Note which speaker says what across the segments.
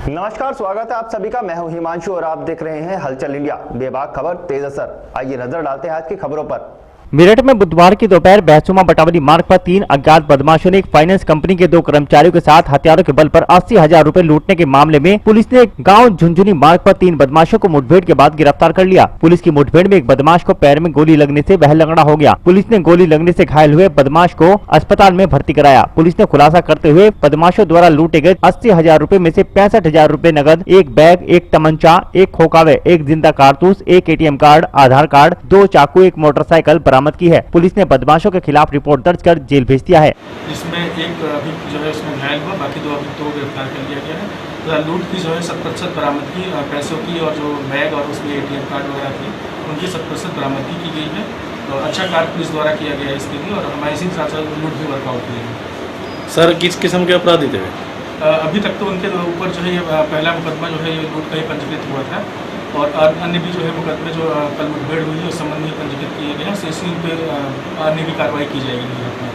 Speaker 1: नमस्कार, स्वागत है आप सभी का। मैं हूं हिमांशु और आप देख रहे हैं हलचल इंडिया। बेबाक खबर तेज असर। आइए नजर डालते हैं आज की खबरों पर।
Speaker 2: मेरठ में बुधवार की दोपहर बहसुमा बटावली मार्ग पर 3 अज्ञात बदमाशों ने एक फाइनेंस कंपनी के 2 कर्मचारियों के साथ हथियारों के बल पर 80,000 रुपए लूटने के मामले में पुलिस ने गांव झुंझुनी मार्ग पर 3 बदमाशों को मुठभेड़ के बाद गिरफ्तार कर लिया। पुलिस की मुठभेड़ में एक बदमाश को पैर में गोली लगने से वह लंगड़ा हो गया। पुलिस ने गोली लगने से घायल हुए बदमाश को अस्पताल में भर्ती कराया। पुलिस ने खुलासा करते हुए बदमाशों द्वारा लूटे गए 80,000 रुपए में से 65,000 रुपए नगद, एक बैग, एक तमंचा, एक खोकावे, एक जिंदा कारतूस, एक ATM कार्ड, आधार कार्ड, 2 चाकू, एक मोटरसाइकिल बरामद की है। पुलिस ने बदमाशों के खिलाफ रिपोर्ट दर्ज कर जेल भेज दिया है।
Speaker 3: इसमें एक अभी जो है उसमें घायल हुआ, बाकी 2 अभी तो गिरफ्तार कर लिया गया है। तो लूट की जो है 70% बरामदगी पैसों की और जो बैग और उसमें ATM कार्ड वगैरह थी उनकी 70% बरामदगी की गई है। तो अच्छा कार्य पुलिस द्वारा किया गया है इसके लिए, और हमारे इसी साथ लूट भी वर्कआउट किए हैं।
Speaker 4: सर, किस किस्म के अपराधी थे?
Speaker 3: अभी तक तो उनके ऊपर जो है ये पहला मुकदमा जो है ये लूट का ही पंजीकृत हुआ था, और अन्य भी जो है मुकदमे जो कल मुठभेड़ हुई है उस संबंध में पंजीकृत किए गए हैं। इसी पे अन्य भी कार्रवाई की जाएगी।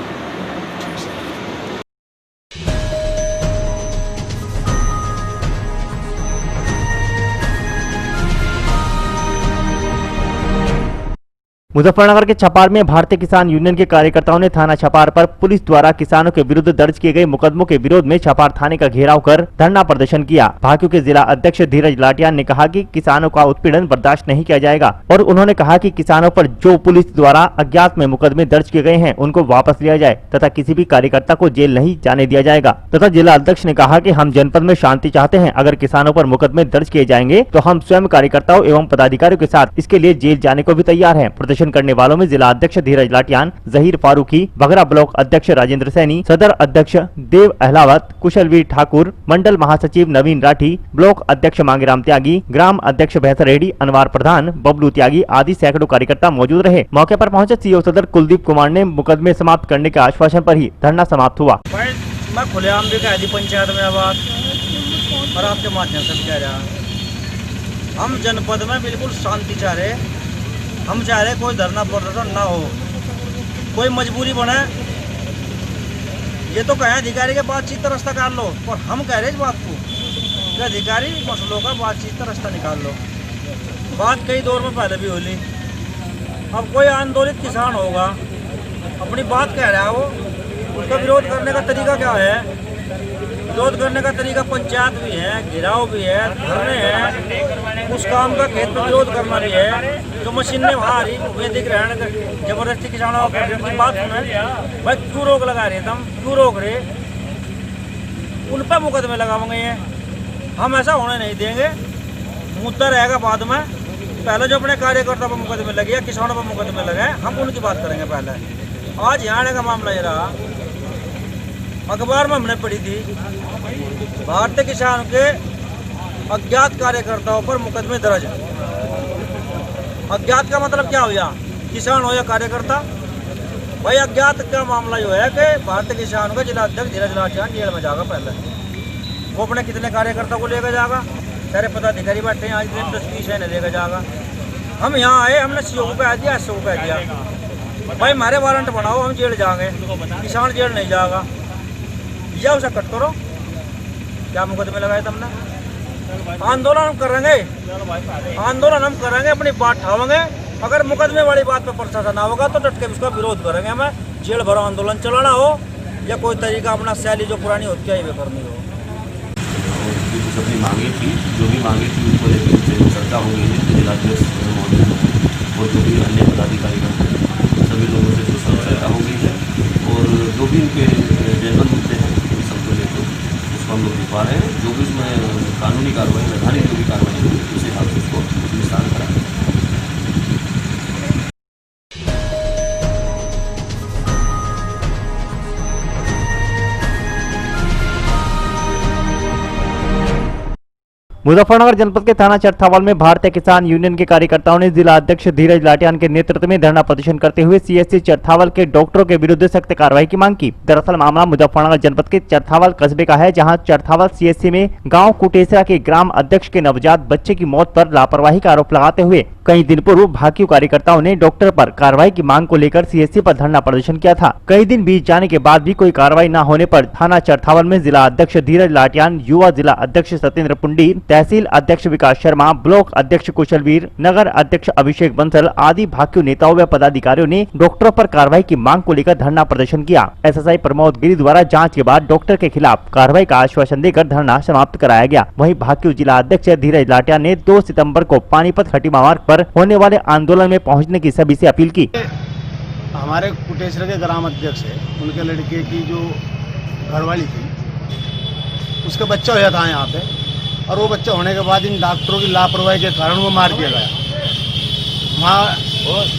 Speaker 2: मुजफ्फरनगर के छपार में भारतीय किसान यूनियन के कार्यकर्ताओं ने थाना छपार पर पुलिस द्वारा किसानों के विरुद्ध दर्ज किए गए मुकदमों के विरोध में छपार थाने का घेराव कर धरना प्रदर्शन किया। भाजपा के जिला अध्यक्ष धीरज लाटियान ने कहा कि किसानों का उत्पीड़न बर्दाश्त नहीं किया जाएगा, और उन्होंने कहा कि किसानों पर जो पुलिस द्वारा अज्ञात में मुकदमे दर्ज किए गए हैं उनको वापस लिया जाए तथा किसी भी कार्यकर्ता को जेल नहीं जाने दिया जाएगा। तथा जिला अध्यक्ष ने कहा कि हम जनपद में शांति चाहते हैं। अगर किसानों पर मुकदमे दर्ज किए जाएंगे तो हम स्वयं कार्यकर्ताओं एवं पदाधिकारियों के साथ इसके लिए जेल जाने को भी तैयार हैं। प्रदर्शन करने वालों में जिला अध्यक्ष धीरज लाटियान, जहीर फारूकी, बघरा ब्लॉक अध्यक्ष राजेंद्र सैनी, सदर अध्यक्ष देव अहलावत, कुशलवीर ठाकुर, मंडल महासचिव नवीन राठी, ब्लॉक अध्यक्ष मांगेराम त्यागी, ग्राम अध्यक्ष भैंसर रेड्डी, अनवार प्रधान, बबलू त्यागी आदि सैकड़ों कार्यकर्ता मौजूद रहे। मौके पर पहुंचे CO सदर कुलदीप कुमार ने मुकदमे समाप्त करने के आश्वासन पर ही धरना समाप्त हुआ।
Speaker 5: मैं खुलेआम भी कह दी पंचायत में आवाज और आपके माध्यम से कह रहा, हम जनपद में बिल्कुल शांति चाह रहे। हम चाह रहे कोई धरना प्रदर्शन ना हो, कोई मजबूरी बने। ये तो कहें अधिकारी के बातचीत का रास्ता निकाल लो, और हम कह रहे इस बात को कि अधिकारी मसलों का बातचीत का रास्ता निकाल लो। बात कई दौर में पहले भी होली। अब कोई आंदोलित किसान होगा, अपनी बात कह रहा है, वो उसका विरोध करने का तरीका क्या है? विरोध करने का तरीका पंचायत भी है, घेराव भी है, धरने हैं, उस काम का खेत में विरोध करना भी है। जो मशीन ने वहाँ वैदिक रहने जबरदस्ती किसानों की बात सुने, भाई क्यों रोक लगा रहे? तुम क्यों रोक रहे? उन पर मुकदमे लगाएंगे। हम ऐसा होने नहीं देंगे। मुद्दा रहेगा बाद में। पहले जो अपने कार्यकर्ता पर मुकदमे लगे या किसानों पर मुकदमे लगे, हम उनकी बात करेंगे पहले। आज यहाँ आने का मामला ये रहा, अखबार में हमने पढ़ी थी, भारतीय किसान के अज्ञात कार्यकर्ताओं पर मुकदमे दर्ज। अज्ञात का मतलब क्या हो? या किसान हो या कार्यकर्ता। भाई अज्ञात का मामला जो है कि भारतीय किसान का जिला अध्यक्ष धीरज लाटियान जेल में जाएगा। पहले वो अपने कितने कार्यकर्ता को लेकर जाएगा, सारे पदाधिकारी बैठे हैं, आज दिन 10-20 है लेकर जाएगा। हम यहाँ आए, हमने CO को कह दिया, SO को कह दिया, भाई हमारे वारंट बनाओ, हम जेल जाएंगे, किसान जेल नहीं जाएगा। या उसे कट करो। क्या मुकदमे लगाए तुमने? आंदोलन हम करेंगे, आंदोलन हम करेंगे, अपनी बात उठाएंगे। अगर मुकदमे वाली बात पर प्रशासन होगा तो डट के उसका विरोध करेंगे। हमें जेल भरो आंदोलन चलाना हो या कोई तरीका अपना शैली जो पुरानी होती है वे करनी हो।
Speaker 4: कुछ अपनी मांगे थी, जो भी मांगे थी उसको लेकर चर्चा हो गई है। जिलाध्यक्ष और जो भी अन्य पदाधिकारी सभी लोगों से कुछ चर्चा हो गई है, और जो भी उनके जनरल मुद्दे हैं उन सबको लेकर उसको हम लोग दिखा रहे हैं। जो भी उसमें कानूनी कार्रवाई, वैधानिक जो भी कार्रवाई होगी उस हिसाब से उसको निस्तार कराएंगे।
Speaker 2: मुजफ्फरनगर जनपद के थाना चरथावल में भारतीय किसान यूनियन के कार्यकर्ताओं ने जिला अध्यक्ष धीरज लाटियान के नेतृत्व में धरना प्रदर्शन करते हुए CSC चरथावल के डॉक्टरों के विरुद्ध सख्त कार्रवाई की मांग की। दरअसल मामला मुजफ्फरनगर जनपद के चरथावल कस्बे का है, जहां चरथावल CSC में गांव कुटेसरा के ग्राम अध्यक्ष के नवजात बच्चे की मौत पर लापरवाही का आरोप लगाते हुए कई दिन पूर्व भाकियू कार्यकर्ताओं ने डॉक्टर पर कार्रवाई की मांग को लेकर सीएससी पर धरना प्रदर्शन किया था। कई दिन बीत जाने के बाद भी कोई कार्रवाई न होने पर थाना चरथावल में जिला अध्यक्ष धीरज लाटियान, युवा जिला अध्यक्ष सत्येंद्र पुंडी, तहसील अध्यक्ष विकास शर्मा, ब्लॉक अध्यक्ष कुशलवीर, नगर अध्यक्ष अभिषेक बंसल आदि भाकियू नेताओं व पदाधिकारियों ने डॉक्टरों पर कार्रवाई की मांग को लेकर धरना प्रदर्शन किया। एसएसआई प्रमोद गिरी द्वारा जांच के बाद डॉक्टर के खिलाफ कार्रवाई का आश्वासन देकर धरना समाप्त कराया गया। वहीं भाकियू जिला अध्यक्ष धीरज लाटियान ने 2 सितंबर को पानीपत खटीमा मार्ग पर होने वाले आंदोलन में पहुंचने की सभी से अपील की।
Speaker 6: हमारे कुटेश्वर के ग्राम अध्यक्ष है, उनके लड़के की जो घरवाली थी उसका बच्चा हुआ था यहाँ पे, और वो बच्चा होने के बाद इन डॉक्टरों की लापरवाही के कारण वो मार दिया गया। वहाँ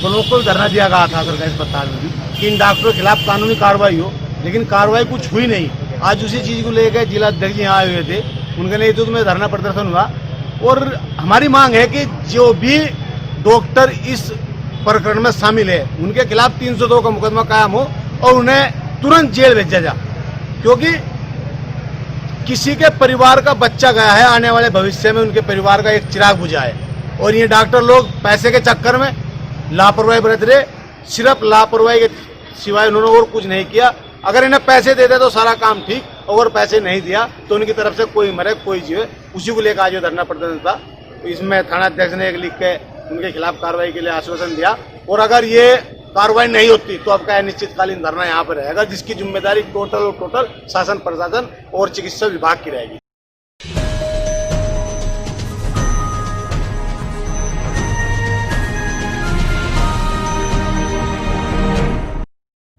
Speaker 6: लोगों को धरना दिया गया था सरकारी अस्पताल में भी कि इन डॉक्टरों के खिलाफ कानूनी कार्रवाई हो, लेकिन कार्रवाई कुछ हुई नहीं। आज उसी चीज़ को लेकर जिला अध्यक्ष यहाँ आए हुए थे, उनके नेतृत्व में धरना प्रदर्शन हुआ और हमारी मांग है कि जो भी डॉक्टर इस प्रकरण में शामिल है उनके खिलाफ 302 का मुकदमा कायम हो और उन्हें तुरंत जेल भेजा जाए, क्योंकि किसी के परिवार का बच्चा गया है, आने वाले भविष्य में उनके परिवार का एक चिराग बुझा है। और ये डॉक्टर लोग पैसे के चक्कर में लापरवाही बरत रहे, सिर्फ लापरवाही के सिवाय उन्होंने और कुछ नहीं किया। अगर इन्हें पैसे देते तो सारा काम ठीक, अगर पैसे नहीं दिया तो उनकी तरफ से कोई मरे कोई जीवे, उसी को लेकर आज धरना प्रदर्शन था। इसमें थाना अध्यक्ष ने एक लिख के उनके खिलाफ कार्रवाई के लिए आश्वासन दिया, और अगर ये कार्रवाई नहीं होती तो अब का निश्चितकालीन धरना यहाँ पर रहेगा, जिसकी जिम्मेदारी टोटल शासन प्रशासन और चिकित्सा विभाग की रहेगी।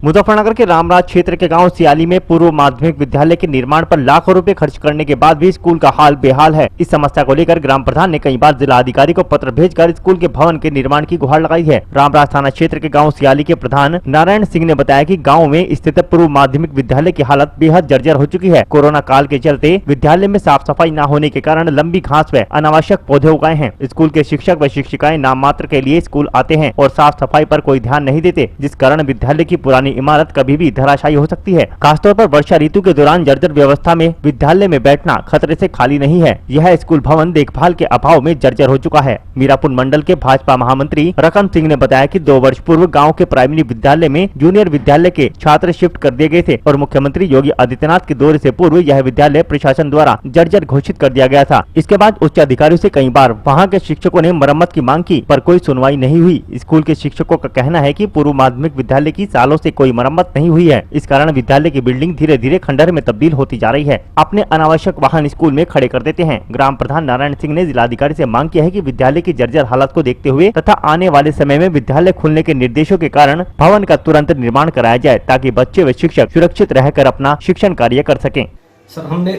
Speaker 2: मुजफ्फरनगर के रामराज क्षेत्र के गांव सियाली में पूर्व माध्यमिक विद्यालय के निर्माण पर लाखों रुपए खर्च करने के बाद भी स्कूल का हाल बेहाल है। इस समस्या को लेकर ग्राम प्रधान ने कई बार जिला अधिकारी को पत्र भेजकर स्कूल के भवन के निर्माण की गुहार लगाई है। रामराज थाना क्षेत्र के गांव सियाली के प्रधान नारायण सिंह ने बताया कि गांव में स्थित पूर्व माध्यमिक विद्यालय की हालत बेहद जर्जर हो चुकी है। कोरोना काल के चलते विद्यालय में साफ सफाई न होने के कारण लंबी घास व अनावश्यक पौधे उगाए हैं। स्कूल के शिक्षक व शिक्षिकाएं नाम मात्र के लिए स्कूल आते हैं और साफ सफाई पर कोई ध्यान नहीं देते, जिस कारण विद्यालय की पुरानी इमारत कभी भी धराशायी हो सकती है। खासतौर पर वर्षा ऋतु के दौरान जर्जर व्यवस्था में विद्यालय में बैठना खतरे से खाली नहीं है। यह स्कूल भवन देखभाल के अभाव में जर्जर हो चुका है। मीरापुर मंडल के भाजपा महामंत्री रकम सिंह ने बताया कि 2 वर्ष पूर्व गांव के प्राइमरी विद्यालय में जूनियर विद्यालय के छात्र शिफ्ट कर दिए गए थे और मुख्यमंत्री योगी आदित्यनाथ के दौरे से पूर्व यह विद्यालय प्रशासन द्वारा जर्जर घोषित कर दिया गया था। इसके बाद उच्च अधिकारियों से कई बार वहाँ के शिक्षकों ने मरम्मत की मांग की, पर कोई सुनवाई नहीं हुई। स्कूल के शिक्षकों का कहना है कि पूर्व माध्यमिक विद्यालय की सालों से कोई मरम्मत नहीं हुई है। इस कारण विद्यालय की बिल्डिंग धीरे धीरे खंडहर में तब्दील होती जा रही है। अपने अनावश्यक वाहन स्कूल में खड़े कर देते हैं। ग्राम प्रधान नारायण सिंह ने जिलाधिकारी से मांग किया है कि विद्यालय की जर्जर हालत को देखते हुए तथा आने वाले समय में विद्यालय खुलने के निर्देशों के कारण भवन का तुरंत निर्माण कराया जाए, ताकि बच्चे व शिक्षक सुरक्षित रहकर अपना शिक्षण कार्य कर सकें।
Speaker 7: सर, हमने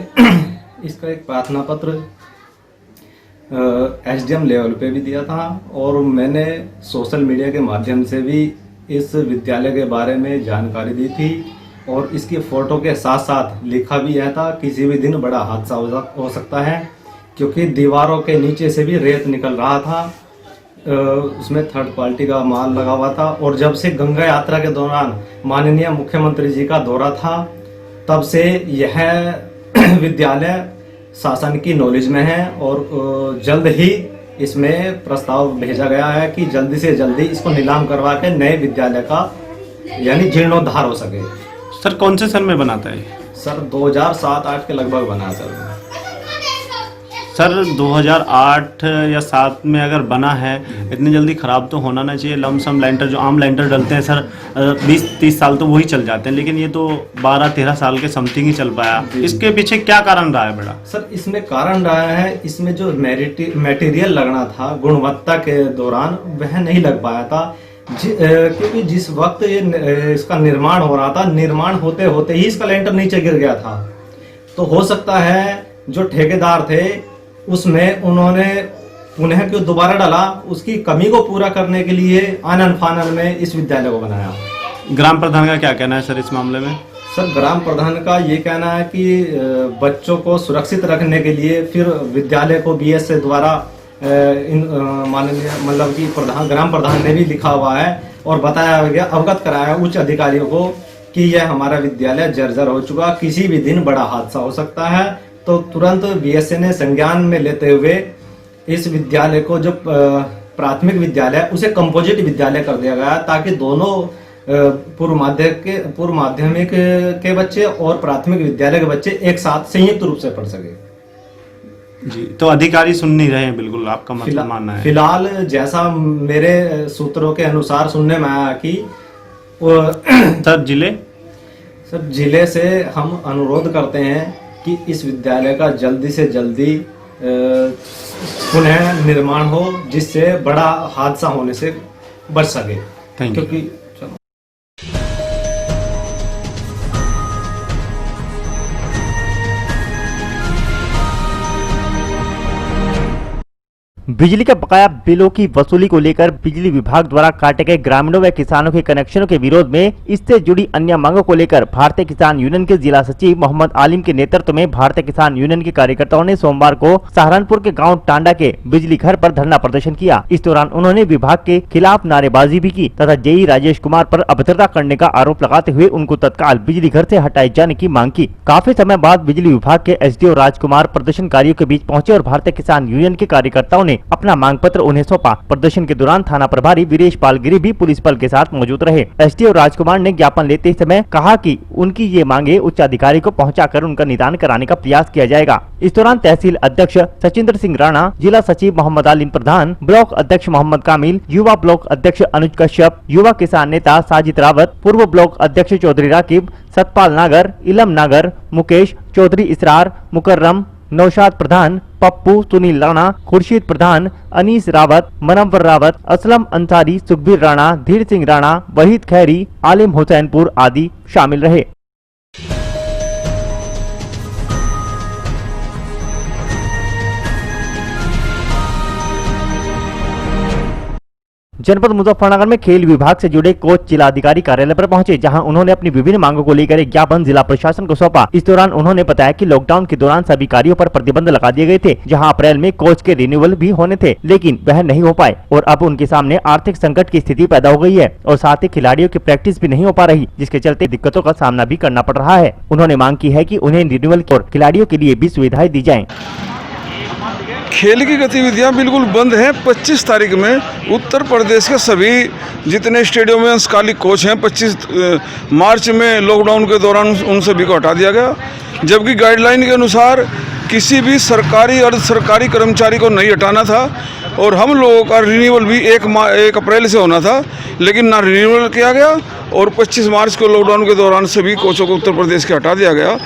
Speaker 7: इसका एक प्रार्थना पत्र एसडीएम लेवल पे भी दिया था और मैंने सोशल मीडिया के माध्यम से भी इस विद्यालय के बारे में जानकारी दी थी और इसकी फोटो के साथ साथ लिखा भी यह था किसी भी दिन बड़ा हादसा हो सकता है, क्योंकि दीवारों के नीचे से भी रेत निकल रहा था। उसमें थर्ड क्वालिटी का माल लगा हुआ था और जब से गंगा यात्रा के दौरान माननीय मुख्यमंत्री जी का दौरा था तब से यह विद्यालय शासन की नॉलेज में है और जल्द ही इसमें प्रस्ताव भेजा गया है कि जल्दी से जल्दी इसको नीलाम करवा के नए विद्यालय का यानी जीर्णोद्धार हो सके।
Speaker 8: सर, कौन से सन में बनाता है?
Speaker 7: सर, 2007-8 के लगभग बना
Speaker 8: सर 2008 या 7 में अगर बना है, इतनी जल्दी ख़राब तो होना ना चाहिए। लमसम लेंटर जो आम लेंटर डलते हैं सर 20-30 साल तो वही चल जाते हैं, लेकिन ये तो 12-13 साल के समथिंग ही चल पाया। इसके पीछे क्या कारण रहा है बड़ा?
Speaker 7: सर, इसमें कारण रहा है, इसमें जो मटेरियल लगना था गुणवत्ता के दौरान वह नहीं लग पाया था, क्योंकि जिस वक्त ये इसका निर्माण हो रहा था, निर्माण होते होते ही इसका लेंटर नीचे गिर गया था। तो हो सकता है जो ठेकेदार थे उसमें उन्होंने पुनः क्यों दोबारा डाला, उसकी कमी को पूरा करने के लिए आनन फानन में इस विद्यालय को बनाया।
Speaker 8: ग्राम प्रधान का क्या कहना है सर इस मामले में?
Speaker 7: सर, ग्राम प्रधान का ये कहना है कि बच्चों को सुरक्षित रखने के लिए फिर विद्यालय को बीएस से द्वारा माननीय मतलब कि ग्राम प्रधान ने भी लिखा हुआ है और बताया गया, अवगत कराया उच्च अधिकारियों को कि यह हमारा विद्यालय जर्जर हो चुका, किसी भी दिन बड़ा हादसा हो सकता है। तो तुरंत बीएसए ने संज्ञान में लेते हुए इस विद्यालय को जो प्राथमिक विद्यालय उसे कंपोजिट विद्यालय कर दिया गया, ताकि दोनों पूर्व माध्यमिक के बच्चे और प्राथमिक विद्यालय के बच्चे एक साथ संयुक्त रूप से पढ़ सके।
Speaker 8: जी, तो अधिकारी सुन नहीं रहे हैं बिल्कुल, आपका मतलब मानना है?
Speaker 7: फिलहाल जैसा मेरे सूत्रों के अनुसार सुनने में आया कि सर जिले से हम अनुरोध करते हैं कि इस विद्यालय का जल्दी से जल्दी पुनः निर्माण हो, जिससे बड़ा हादसा होने से बच सके। क्योंकि
Speaker 2: बिजली के बकाया बिलों की वसूली को लेकर बिजली विभाग द्वारा काटे गए ग्रामीणों व किसानों के कनेक्शनों के विरोध में इससे जुड़ी अन्य मांगों को लेकर भारतीय किसान यूनियन के जिला सचिव मोहम्मद आलिम के नेतृत्व में भारतीय किसान यूनियन के कार्यकर्ताओं ने सोमवार को सहारनपुर के गांव टांडा के बिजली घर पर धरना प्रदर्शन किया। इस दौरान उन्होंने विभाग के खिलाफ नारेबाजी भी की तथा जेई राजेश कुमार पर अभद्रता करने का आरोप लगाते हुए उनको तत्काल बिजली घर से हटाए जाने की मांग की। काफी समय बाद बिजली विभाग के एसडीओ राजकुमार प्रदर्शनकारियों के बीच पहुंचे और भारतीय किसान यूनियन के कार्यकर्ताओं ने अपना मांग पत्र उन्हें सौंपा। प्रदर्शन के दौरान थाना प्रभारी वीरेश पाल गिरी भी पुलिस बल के साथ मौजूद रहे। एसडीओ राजकुमार ने ज्ञापन लेते समय कहा कि उनकी ये मांगे उच्च अधिकारी को पहुंचाकर उनका निदान कराने का प्रयास किया जाएगा। इस दौरान तहसील अध्यक्ष सचिंद्र सिंह राणा, जिला सचिव मोहम्मद आलिम प्रधान, ब्लॉक अध्यक्ष मोहम्मद कामिल, युवा ब्लॉक अध्यक्ष अनुज कश्यप, युवा किसान नेता साजिद रावत, पूर्व ब्लॉक अध्यक्ष चौधरी राकिब, सतपाल नागर, इलम नागर, मुकेश चौधरी, इसरार मुकर्रम, नौशाद प्रधान, पप्पू, सुनील राणा, खुर्शीद प्रधान, अनीस रावत, मनव्वर रावत, असलम अंसारी, सुखबीर राणा, धीर सिंह राणा, वहीद खैरी, आलिम हुसैनपुर आदि शामिल रहे। जनपद मुजफ्फरनगर में खेल विभाग से जुड़े कोच जिला अधिकारी कार्यालय पर पहुंचे, जहां उन्होंने अपनी विभिन्न मांगों को लेकर एक ज्ञापन जिला प्रशासन को सौंपा। इस दौरान उन्होंने बताया कि लॉकडाउन के दौरान सभी कार्यों पर प्रतिबंध लगा दिए गए थे, जहां अप्रैल में कोच के रिन्यूअल भी होने थे, लेकिन वह नहीं हो पाए और अब उनके सामने आर्थिक संकट की स्थिति पैदा हो गई है और साथ ही खिलाड़ियों की प्रैक्टिस भी नहीं हो पा रही, जिसके चलते दिक्कतों का सामना भी करना पड़ रहा है। उन्होंने मांग की है कि उन्हें रिन्यूअल और खिलाड़ियों के लिए भी सुविधाएं दी जाएं।
Speaker 9: खेल की गतिविधियां बिल्कुल बंद हैं। 25 तारीख में उत्तर प्रदेश के सभी जितने स्टेडियम में अंशकालिक कोच हैं, 25 मार्च में लॉकडाउन के दौरान उन सभी को हटा दिया गया, जबकि गाइडलाइन के अनुसार किसी भी सरकारी अर्ध सरकारी कर्मचारी को नहीं हटाना था और हम लोगों का रिन्यूअल भी 1 अप्रैल से होना था, लेकिन ना रिन्यूअल किया गया और 25 मार्च को लॉकडाउन के दौरान सभी कोचों को उत्तर प्रदेश के हटा दिया गया।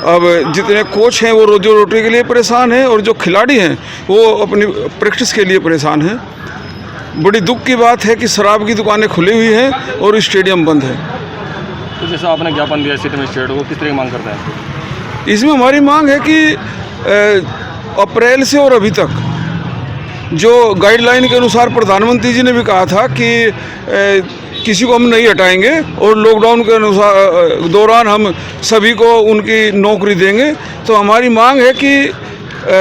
Speaker 9: अब जितने कोच हैं वो रोजी रोटी के लिए परेशान हैं और जो खिलाड़ी हैं वो अपनी प्रैक्टिस के लिए परेशान हैं। बड़ी दुख की बात है कि शराब की दुकानें खुली हुई हैं और स्टेडियम बंद है।
Speaker 10: तो जैसा आपने ज्ञापन दिया सिटी मजिस्ट्रेट को, किस तरह की मांग करते हैं?
Speaker 9: इसमें हमारी मांग है कि अप्रैल से और अभी तक जो गाइडलाइन के अनुसार प्रधानमंत्री जी ने भी कहा था कि किसी को हम नहीं हटाएंगे और लॉकडाउन के अनुसार दौरान हम सभी को उनकी नौकरी देंगे, तो हमारी मांग है कि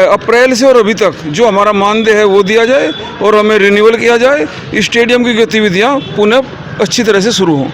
Speaker 9: अप्रैल से और अभी तक जो हमारा मानदेय है वो दिया जाए और हमें रिन्यूअल किया जाए, स्टेडियम की गतिविधियां पुनः अच्छी तरह से शुरू हों।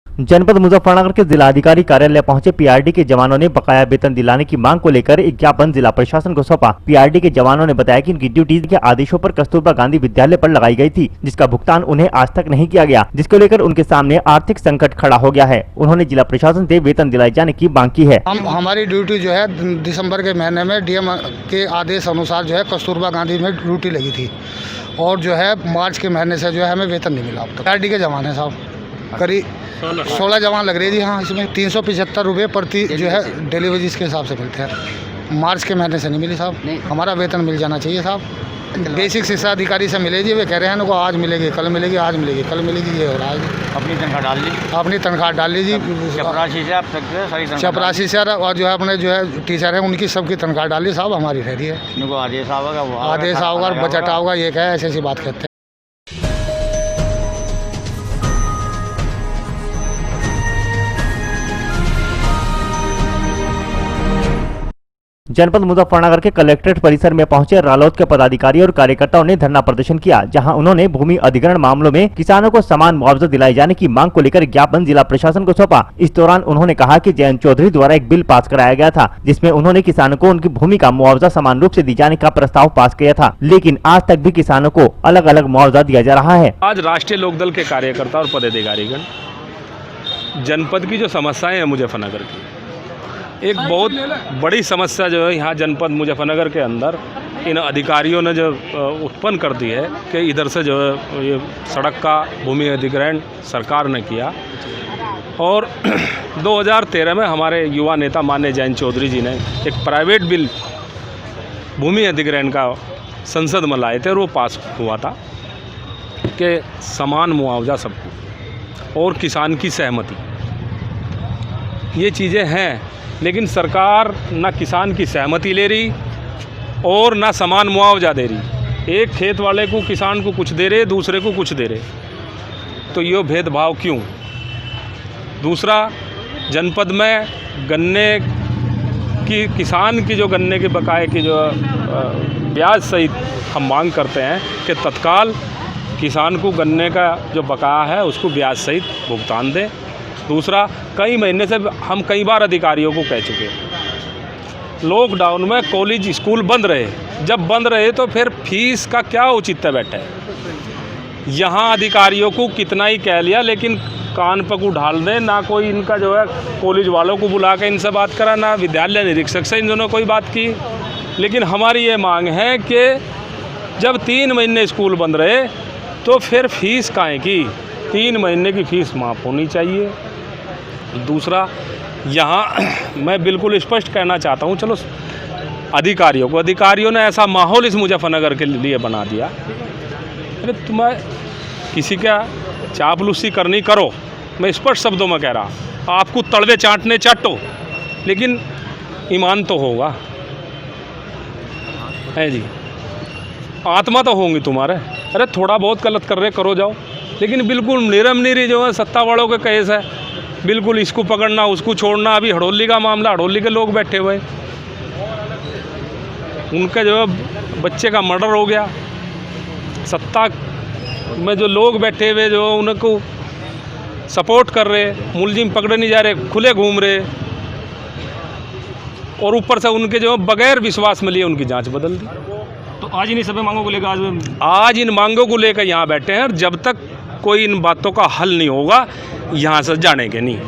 Speaker 2: जनपद मुजफ्फरनगर के जिला अधिकारी कार्यालय पहुंचे पीआरडी के जवानों ने बकाया वेतन दिलाने की मांग को लेकर एक ज्ञापन जिला प्रशासन को सौंपा। पीआरडी के जवानों ने बताया कि उनकी ड्यूटी के आदेशों पर कस्तूरबा गांधी विद्यालय पर लगाई गई थी, जिसका भुगतान उन्हें आज तक नहीं किया गया, जिसको लेकर उनके सामने आर्थिक संकट खड़ा हो गया है। उन्होंने जिला प्रशासन से वेतन दिलाए जाने की मांग की है।
Speaker 6: हमारी ड्यूटी जो है दिसंबर के महीने में डीएम के आदेश अनुसार जो है कस्तूरबा गांधी में ड्यूटी लगी थी और जो है मार्च के महीने से जो है हमें वेतन नहीं मिला। पीआरडी के जवान है साहब, करीब 16 जवान लग रही थी। हाँ, इसमें 375 रुपये प्रति जो है डेली वेजेस के हिसाब से मिलते हैं। मार्च के महीने से नहीं मिली साहब, हमारा वेतन मिल जाना चाहिए साहब। बेसिक शिक्षा अधिकारी से मिले जी, वे कह रहे हैं उनको आज मिलेगी, कल मिलेगी, आज मिलेगी, कल मिलेगी, ये हो रहा है।
Speaker 10: अपनी तनख्वाह डाल ली,
Speaker 6: अपनी तनख्वाह डाल लीजिए। चपरासी सर और जो है अपने जो है टीचर हैं उनकी सबकी तनख्वाह डाल ली साहब, हमारी रह रही है।
Speaker 10: आदेश आओगा,
Speaker 6: आदेश आओगा, बजट आओगा, ये क्या है, ऐसी बात कहते हैं।
Speaker 2: जनपद मुजफ्फरनगर के कलेक्ट्रेट परिसर में पहुंचे रालोद के पदाधिकारी और कार्यकर्ताओं ने धरना प्रदर्शन किया, जहां उन्होंने भूमि अधिग्रहण मामलों में किसानों को समान मुआवजा दिलाए जाने की मांग को लेकर ज्ञापन जिला प्रशासन को सौंपा। इस दौरान उन्होंने कहा कि जयंत चौधरी द्वारा एक बिल पास कराया गया था, जिसमें उन्होंने किसानों को उनकी भूमि का मुआवजा समान रूप से दी जाने का प्रस्ताव पास किया था, लेकिन आज तक भी किसानों को अलग अलग मुआवजा दिया जा रहा है।
Speaker 10: आज राष्ट्रीय लोकदल के कार्यकर्ता और पदाधिकारीगण जनपद की जो समस्याएं हैं मुजफ्फरनगर की, एक बहुत बड़ी समस्या जो है यहाँ जनपद मुजफ्फरनगर के अंदर इन अधिकारियों ने जो उत्पन्न कर दी है कि इधर से जो है ये सड़क का भूमि अधिग्रहण सरकार ने किया और 2013 में हमारे युवा नेता माननीय जयंत चौधरी जी ने एक प्राइवेट बिल भूमि अधिग्रहण का संसद में लाए थे और वो पास हुआ था कि समान मुआवजा सबको और किसान की सहमति, ये चीज़ें हैं, लेकिन सरकार ना किसान की सहमति ले रही और ना समान मुआवजा दे रही। एक खेत वाले को किसान को कुछ दे रहे, दूसरे को कुछ दे रहे, तो ये भेदभाव क्यों? दूसरा, जनपद में गन्ने की किसान की जो गन्ने के बकाये की जो ब्याज सहित हम मांग करते हैं कि तत्काल किसान को गन्ने का जो बकाया है उसको ब्याज सहित भुगतान दें। दूसरा, कई महीने से हम कई बार अधिकारियों को कह चुके हैं, लॉकडाउन में कॉलेज स्कूल बंद रहे, जब बंद रहे तो फिर फीस का क्या औचित्य बैठा है। यहाँ अधिकारियों को कितना ही कह लिया, लेकिन कान पर को ढाल दें, ना कोई इनका जो है कॉलेज वालों को बुला के इनसे बात करा, ना विद्यालय निरीक्षक से इन दोनों कोई बात की। लेकिन हमारी ये मांग है कि जब 3 महीने स्कूल बंद रहे तो फिर फीस काहे की, 3 महीने की फीस माफ़ होनी चाहिए। दूसरा, यहाँ मैं बिल्कुल स्पष्ट कहना चाहता हूँ, चलो अधिकारियों ने ऐसा माहौल इस मुजफ्फरनगर के लिए बना दिया, अरे तुम्हें किसी का चापलूसी करनी करो, मैं स्पष्ट शब्दों में कह रहा, आपको तड़वे चाटने चाटो, लेकिन ईमान तो होगा है जी, आत्मा तो होंगी तुम्हारे। अरे थोड़ा बहुत गलत कर रहे करो जाओ, लेकिन बिल्कुल निरम निरी जो है सत्ता वालों के केस है, बिल्कुल इसको पकड़ना उसको छोड़ना। अभी हड़ौली का मामला, हड़ौली के लोग बैठे हुए, उनका जो है बच्चे का मर्डर हो गया, सत्ता में जो लोग बैठे हुए जो उनको सपोर्ट कर रहे, मुलजिम पकड़े नहीं जा रहे, खुले घूम रहे, और ऊपर से उनके जो बगैर विश्वास में लिए उनकी जांच बदल दी।
Speaker 3: तो आज इन सभी मांगों को लेकर
Speaker 10: आज इन मांगों को लेकर यहाँ बैठे हैं, और जब तक कोई इन बातों का हल नहीं होगा यहाँ से जानेंगे नहीं।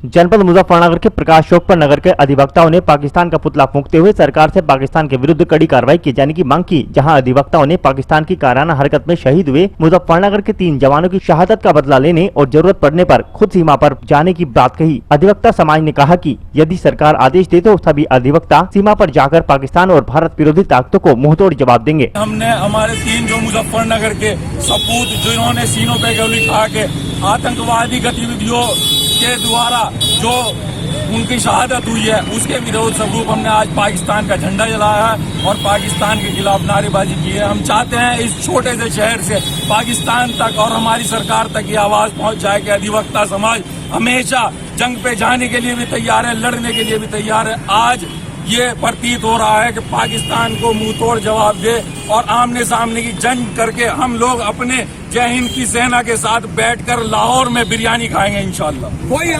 Speaker 2: जनपद मुजफ्फरनगर के प्रकाश चौक पर नगर के अधिवक्ताओं ने पाकिस्तान का पुतला फूंकते हुए सरकार से पाकिस्तान के विरुद्ध कड़ी कार्रवाई किए जाने की मांग की, जहां अधिवक्ताओं ने पाकिस्तान की कायराना हरकत में शहीद हुए मुजफ्फरनगर के 3 जवानों की शहादत का बदला लेने और जरूरत पड़ने पर खुद सीमा पर जाने की बात कही। अधिवक्ता समाज ने कहा कि यदि सरकार आदेश दे तो सभी अधिवक्ता सीमा पर जाकर पाकिस्तान और भारत विरोधी ताकतों को मुंहतोड़ जवाब देंगे।
Speaker 11: हमने हमारे 3 जो मुजफ्फरनगर के सपूत जिन्होंने सीनों पे गोली खा के आतंकवादी गतिविधियों के द्वारा जो उनकी शहादत हुई है, उसके विरोध स्वरूप हमने आज पाकिस्तान का झंडा जलाया है और पाकिस्तान के खिलाफ नारेबाजी की है। हम चाहते हैं इस छोटे से शहर से पाकिस्तान तक और हमारी सरकार तक ये आवाज पहुंच जाए कि अधिवक्ता समाज हमेशा जंग पे जाने के लिए भी तैयार है, लड़ने के लिए भी तैयार है। आज ये प्रतीत हो रहा है कि पाकिस्तान को मुंहतोड़ जवाब दे और आमने सामने की जंग करके हम लोग अपने जय हिंद की सेना के साथ बैठकर लाहौर में बिरयानी खाएंगे इंशाल्लाह। कोई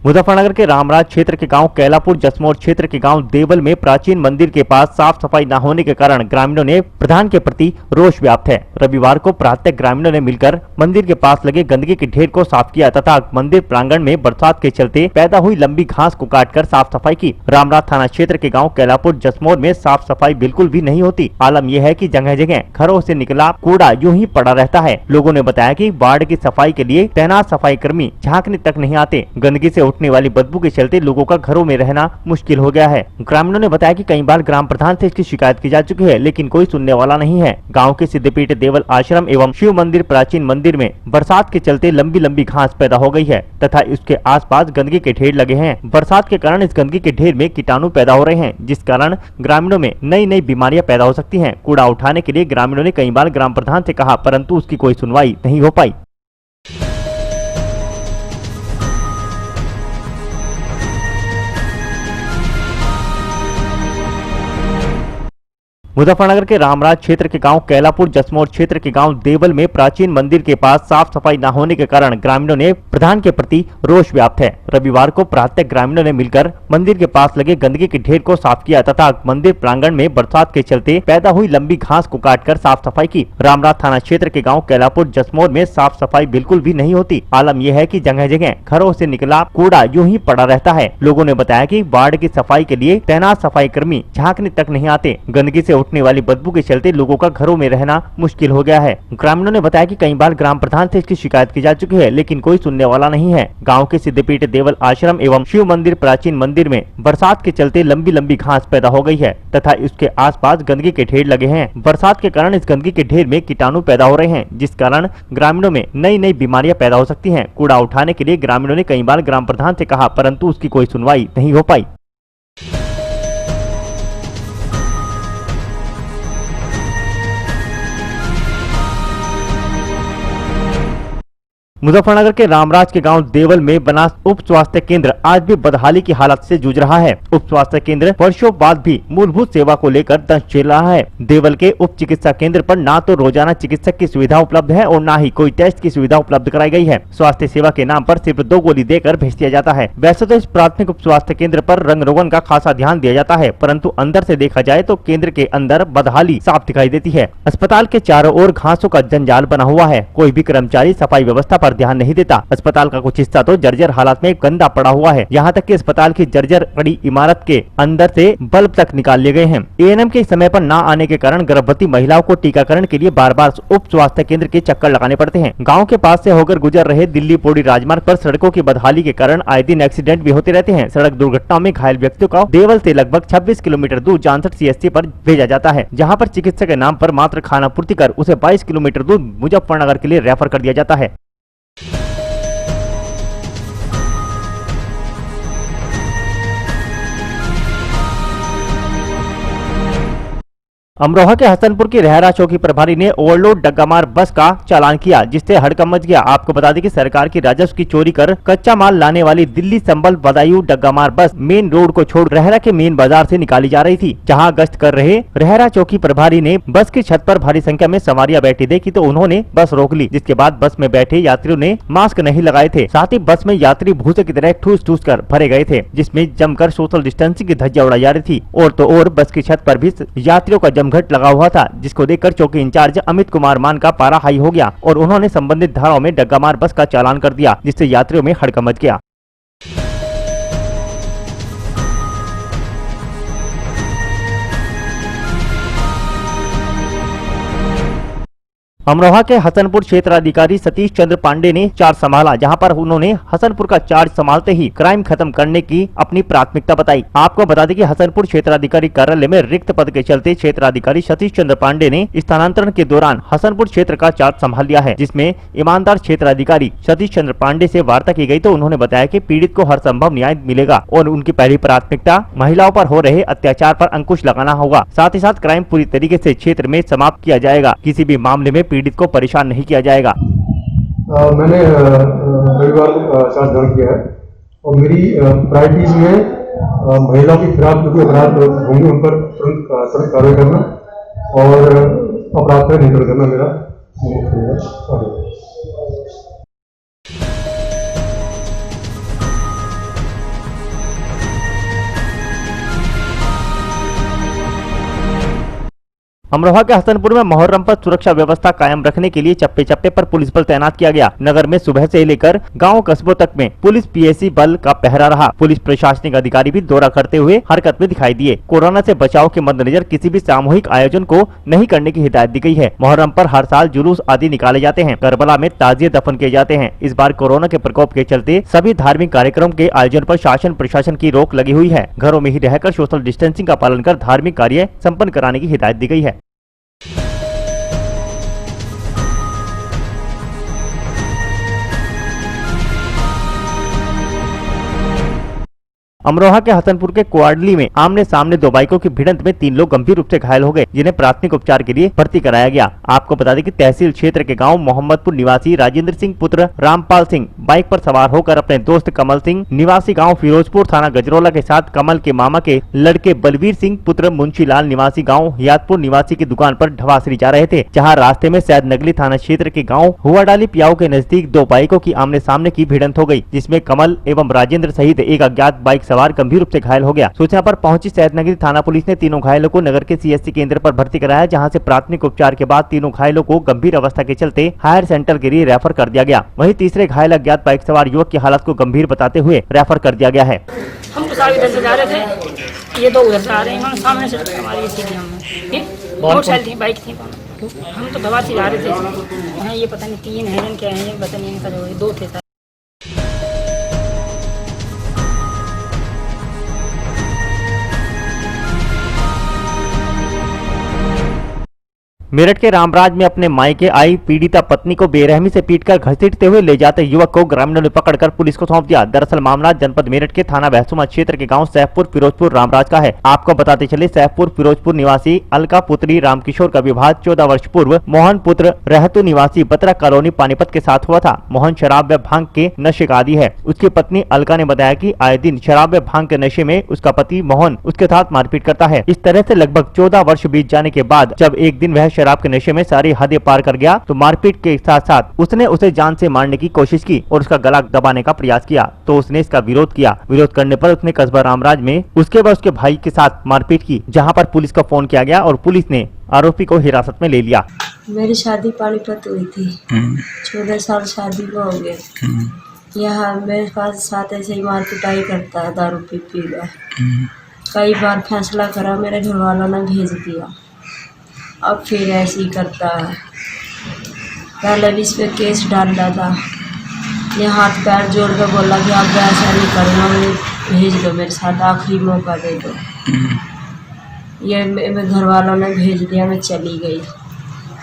Speaker 2: मुजफ्फरनगर के रामराज क्षेत्र के गांव कैलापुर जसमोर क्षेत्र के गांव देवल में प्राचीन मंदिर के पास साफ सफाई न होने के कारण ग्रामीणों ने प्रधान के प्रति रोष व्याप्त है। रविवार को प्रातः ग्रामीणों ने मिलकर मंदिर के पास लगे गंदगी के ढेर को साफ किया तथा मंदिर प्रांगण में बरसात के चलते पैदा हुई लंबी घास को काटकर साफ सफाई की। रामराज थाना क्षेत्र के गाँव कैलापुर जसमोर में साफ सफाई बिल्कुल भी नहीं होती। आलम यह है कि जगह जगह घरों से निकला कूड़ा यूं ही पड़ा रहता है। लोगों ने बताया कि वार्ड की सफाई के लिए तैनात सफाई कर्मी झांकने तक नहीं आते। गंदगी से उठने वाली बदबू के चलते लोगों का घरों में रहना मुश्किल हो गया है। ग्रामीणों ने बताया कि कई बार ग्राम प्रधान से इसकी शिकायत की जा चुकी है, लेकिन कोई सुनने वाला नहीं है। गाँव के सिद्धपीठ देवल आश्रम एवं शिव मंदिर प्राचीन मंदिर में बरसात के चलते लंबी लंबी घास पैदा हो गई है तथा इसके आसपास गंदगी के ढेर लगे हैं। बरसात के कारण इस गंदगी के ढेर में कीटाणु पैदा हो रहे हैं, जिस कारण ग्रामीणों में नई नई बीमारियां पैदा हो सकती हैं। कूड़ा उठाने के लिए ग्रामीणों ने कई बार ग्राम प्रधान से कहा, परंतु उसकी कोई सुनवाई नहीं हो पाई। मुजफ्फरनगर के रामराज क्षेत्र के गांव कैलापुर जसमोर क्षेत्र के गांव देवल में प्राचीन मंदिर के पास साफ सफाई न होने के कारण ग्रामीणों ने प्रधान के प्रति रोष व्याप्त है। रविवार को प्रातः ग्रामीणों ने मिलकर मंदिर के पास लगे गंदगी के ढेर को साफ किया तथा मंदिर प्रांगण में बरसात के चलते पैदा हुई लंबी घास को काटकर साफ सफाई की। रामराज थाना क्षेत्र के गाँव कैलापुर जसमोर में साफ सफाई बिल्कुल भी नहीं होती। आलम यह है कि जगह जगह घरों से निकला कूड़ा यूं ही पड़ा रहता है। लोगों ने बताया कि वार्ड की सफाई के लिए तैनात सफाई कर्मी झांकने तक नहीं आते। गंदगी से उठने वाली बदबू के चलते लोगों का घरों में रहना मुश्किल हो गया है। ग्रामीणों ने बताया कि कई बार ग्राम प्रधान से इसकी शिकायत की जा चुकी है, लेकिन कोई सुनने वाला नहीं है। गांव के सिद्धपीठ देवल आश्रम एवं शिव मंदिर प्राचीन मंदिर में बरसात के चलते लंबी लंबी घास पैदा हो गई है तथा इसके आसपास गंदगी के ढेर लगे हैं। बरसात के कारण इस गंदगी के ढेर में कीटाणु पैदा हो रहे हैं, जिस कारण ग्रामीणों में नई नई बीमारियां पैदा हो सकती हैं। कूड़ा उठाने के लिए ग्रामीणों ने कई बार ग्राम प्रधान से कहा, परंतु उसकी कोई सुनवाई नहीं हो पाई। मुजफ्फरनगर के रामराज के गांव देवल में बना उप स्वास्थ्य केंद्र आज भी बदहाली की हालत से जूझ रहा है। उप स्वास्थ्य केंद्र वर्षों बाद भी मूलभूत सेवा को लेकर दंश झेल रहा है। देवल के उप चिकित्सा केंद्र पर ना तो रोजाना चिकित्सक की सुविधा उपलब्ध है और न ही कोई टेस्ट की सुविधा उपलब्ध कराई गई है। स्वास्थ्य सेवा के नाम पर सिर्फ 2 गोली देकर भेज दिया जाता है। वैसे तो इस प्राथमिक उप स्वास्थ्य केंद्र पर रंग रोगन का खासा ध्यान दिया जाता है, परंतु अंदर से देखा जाए तो केंद्र के अंदर बदहाली साफ दिखाई देती है। अस्पताल के चारों ओर घासों का जंजाल बना हुआ है। कोई भी कर्मचारी सफाई व्यवस्था पर ध्यान नहीं देता। अस्पताल का कुछ हिस्सा तो जर्जर हालत में गंदा पड़ा हुआ है। यहाँ तक कि अस्पताल की जर्जर पड़ी इमारत के अंदर से बल्ब तक निकाल लिए गए हैं। एएनएम के समय पर न आने के कारण गर्भवती महिलाओं को टीकाकरण के लिए बार बार उप स्वास्थ्य केंद्र के चक्कर लगाने पड़ते हैं। गाँव के पास से होकर गुजर रहे दिल्ली पौड़ी राजमार्ग पर सड़कों की बदहाली के कारण आए दिन एक्सीडेंट भी होते रहते हैं। सड़क दुर्घटनाओं में घायल व्यक्तियों को देवल से लगभग 26 किलोमीटर दूर जानसठ सीएचसी पर भेजा जाता है, जहाँ पर चिकित्सक के नाम पर मात्र खाना पूर्ति कर उसे 22 किलोमीटर दूर मुजफ्फरनगर के लिए रेफर कर दिया जाता है। अमरोहा के हसनपुर की रहरा चौकी प्रभारी ने ओवरलोड डग्गामार बस का चालान किया, जिससे हड़कंप मच गया। आपको बता दें कि सरकार की राजस्व की चोरी कर कच्चा माल लाने वाली दिल्ली संबल बदायूं डग्गामार बस मेन रोड को छोड़ रहरा के मेन बाजार से निकाली जा रही थी। जहां गश्त कर रहे रहरा चौकी प्रभारी ने बस की छत पर भारी संख्या में सवारियां बैठी देखी तो उन्होंने बस रोक ली, जिसके बाद बस में बैठे यात्रियों ने मास्क नहीं लगाए थे। साथ ही बस में यात्री भूसे की तरह ठूस ठूस कर भरे गए थे, जिसमें जमकर सोशल डिस्टेंसिंग की धज्जियां उड़ाई जा रही थी। और तो और बस की छत पर भी यात्रियों का जमघट लगा हुआ था, जिसको देखकर चौकी इंचार्ज अमित कुमार मान का पारा हाई हो गया और उन्होंने संबंधित धाराओं में डग्गामार बस का चालान कर दिया, जिससे यात्रियों में हड़कंप मच गया। अमरोहा के हसनपुर क्षेत्राधिकारी सतीश चंद्र पांडे ने चार्ज संभाला, जहां पर उन्होंने हसनपुर का चार्ज संभालते ही क्राइम खत्म करने की अपनी प्राथमिकता बताई। आपको बता दें कि हसनपुर क्षेत्राधिकारी कार्यालय में रिक्त पद के चलते क्षेत्राधिकारी सतीश चंद्र पांडे ने स्थानांतरण के दौरान हसनपुर क्षेत्र का चार्ज संभाल लिया है, जिसमें ईमानदार क्षेत्राधिकारी सतीश चंद्र पांडे से वार्ता की गई तो उन्होंने बताया कि पीड़ित को हर संभव न्याय मिलेगा और उनकी पहली प्राथमिकता महिलाओं पर हो रहे अत्याचार पर अंकुश लगाना होगा। साथ ही साथ क्राइम पूरी तरीके से क्षेत्र में समाप्त किया जाएगा। किसी भी मामले में पीड़ित को परेशान नहीं किया जाएगा।
Speaker 12: मैंने रविवार को चार्ज दर्ज किया है और मेरी प्रायोरिटीज में महिलाओं के खिलाफ जो भी अपराध होंगे उन पर तुरंत कार्रवाई करना और अपराध पर नियंत्रण करना मेरा
Speaker 2: अमरोहा के हसनपुर में मुहर्रम पर सुरक्षा व्यवस्था कायम रखने के लिए चप्पे चप्पे पर पुलिस बल तैनात किया गया। नगर में सुबह से लेकर गांव कस्बों तक में पुलिस पीएसी बल का पहरा रहा। पुलिस प्रशासनिक अधिकारी भी दौरा करते हुए हरकत में दिखाई दिए। कोरोना से बचाव के मद्देनजर किसी भी सामूहिक आयोजन को नहीं करने की हिदायत दी गई है। मुहर्रम पर हर साल जुलूस आदि निकाले जाते हैं। करबला में ताजिए दफन किए जाते हैं। इस बार कोरोना के प्रकोप के चलते सभी धार्मिक कार्यक्रम के आयोजन पर शासन प्रशासन की रोक लगी हुई है। घरों में ही रहकर सोशल डिस्टेंसिंग का पालन कर धार्मिक कार्य संपन्न कराने की हिदायत दी गई है। अमरोहा के हसनपुर के कुआडली में आमने सामने दो बाइकों की भिड़ंत में 3 लोग गंभीर रूप से घायल हो गए, जिन्हें प्राथमिक उपचार के लिए भर्ती कराया गया। आपको बता दें कि तहसील क्षेत्र के गांव मोहम्मदपुर निवासी राजेंद्र सिंह पुत्र रामपाल सिंह बाइक पर सवार होकर अपने दोस्त कमल सिंह निवासी गांव फिरोजपुर थाना गजरौला के साथ कमल के मामा के लड़के बलवीर सिंह पुत्र मुंशीलाल निवासी गाँव हियातपुर निवासी की दुकान पर ढवासरी जा रहे थे, जहाँ रास्ते में सैद नगली थाना क्षेत्र के गाँव हुआडाली पियाऊ के नजदीक दो बाइकों की आमने सामने की भिड़ंत हो गयी, जिसमें कमल एवं राजेंद्र सहित एक अज्ञात बाइक सवार गंभीर रूप से घायल हो गया। सूचना पर पहुंची सैदनगरी थाना पुलिस ने तीनों घायलों को नगर के सीएससी केंद्र पर भर्ती कराया, जहां से प्राथमिक उपचार के बाद तीनों घायलों को गंभीर अवस्था के चलते हायर सेंटर के लिए रेफर कर दिया गया। वहीं तीसरे घायल अज्ञात बाइक सवार युवक की हालत को गंभीर बताते हुए रेफर कर दिया गया है।
Speaker 13: हम तो सारे इधर से जा रहे थे, ये दो उधर से आ रहे हैं, सामने से हमारी सीधी मोटरसाइकिल थी, बाइक थी, हम तो दवा से जा रहे थे। ये पता नहीं 3 है क्या है, पता नहीं इनका जो 2 थे। मेरठ के रामराज में अपने मायके आई पीड़िता पत्नी को बेरहमी से पीटकर घसीटते हुए ले जाते युवक को ग्रामीणों ने पकड़कर पुलिस को सौंप दिया। दरअसल मामला जनपद मेरठ के थाना बहसुमा क्षेत्र के गांव सैफपुर फिरोजपुर रामराज का है। आपको बताते चले सैफपुर फिरोजपुर निवासी अलका पुत्री रामकिशोर का विवाह 14 वर्ष पूर्व मोहन पुत्र रहतु निवासी बत्रा कॉलोनी पानीपत के साथ हुआ था। मोहन शराब व भांग के नशे का आदी है। उसकी पत्नी अलका ने बताया कि आए दिन शराब व भांग के नशे में उसका पति मोहन उसके साथ मारपीट करता है। इस तरह से लगभग 14 वर्ष बीत जाने के बाद जब एक दिन वह शराब के नशे में सारी हदें पार कर गया तो मारपीट के साथ साथ उसने उसे जान से मारने की कोशिश की और उसका गला दबाने का प्रयास किया, तो उसने इसका विरोध किया। विरोध करने पर उसने कस्बा रामराज में उसके व उसके भाई के साथ मारपीट की, जहां पर पुलिस को फोन किया गया और पुलिस ने आरोपी को हिरासत में ले लिया।
Speaker 14: मेरी शादी पानीपत हुई थी, 14 साल शादी को हो गए। यहाँ मेरे पास साथ ऐसे ही मार पिटाई करता है, दारू पी गया। कई बार फैसला करा, मेरे घर वालों ने भेज दिया, अब फिर ऐसे ही करता है। पहले भी इस पे केस डाला था, ये हाथ पैर जोड़ कर बोला कि आप ऐसा नहीं करना, मुझे भेज दो, मेरे साथ आखिरी मौका दे दो। ये मेरे घर वालों ने भेज दिया, मैं चली गई।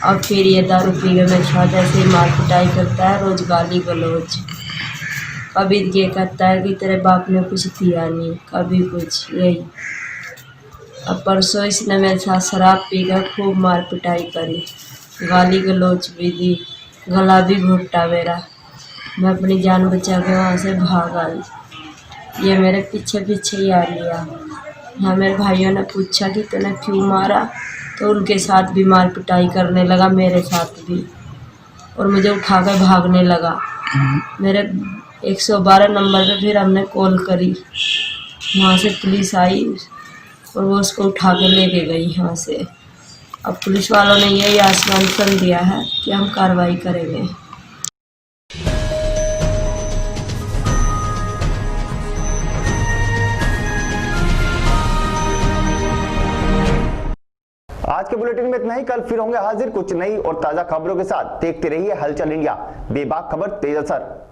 Speaker 14: अब फिर ये दारू पी के मेरे साथ ऐसे ही मार पिटाई करता है, रोज गाली गलौज। कभी ये कहता है कि तेरे बाप ने कुछ दिया नहीं, कभी कुछ, यही। अब परसों इसने मेरे साथ शराब पी कर खूब मार पिटाई करी, गाली गलौज भी दी, गला भी घोटा मेरा। मैं अपनी जान बचा के वहाँ से भाग आई। ये मेरे पीछे पीछे ही आ लिया। हाँ, मेरे भाइयों ने पूछा कि तूने क्यों मारा, तो उनके साथ भी मार पिटाई करने लगा, मेरे साथ भी, और मुझे उठा कर भागने लगा। मेरे 112 नंबर पे फिर हमने कॉल करी, वहाँ से पुलिस आई और वो उसको उठा के लेके गई यहाँ से। अब पुलिस वालों ने यही आश्वासन दिया है कि हम कार्रवाई करेंगे।
Speaker 1: आज के बुलेटिन में इतना ही। कल फिर होंगे हाजिर कुछ नई और ताजा खबरों के साथ। देखते रहिए हलचल इंडिया, बेबाक खबर तेज असर।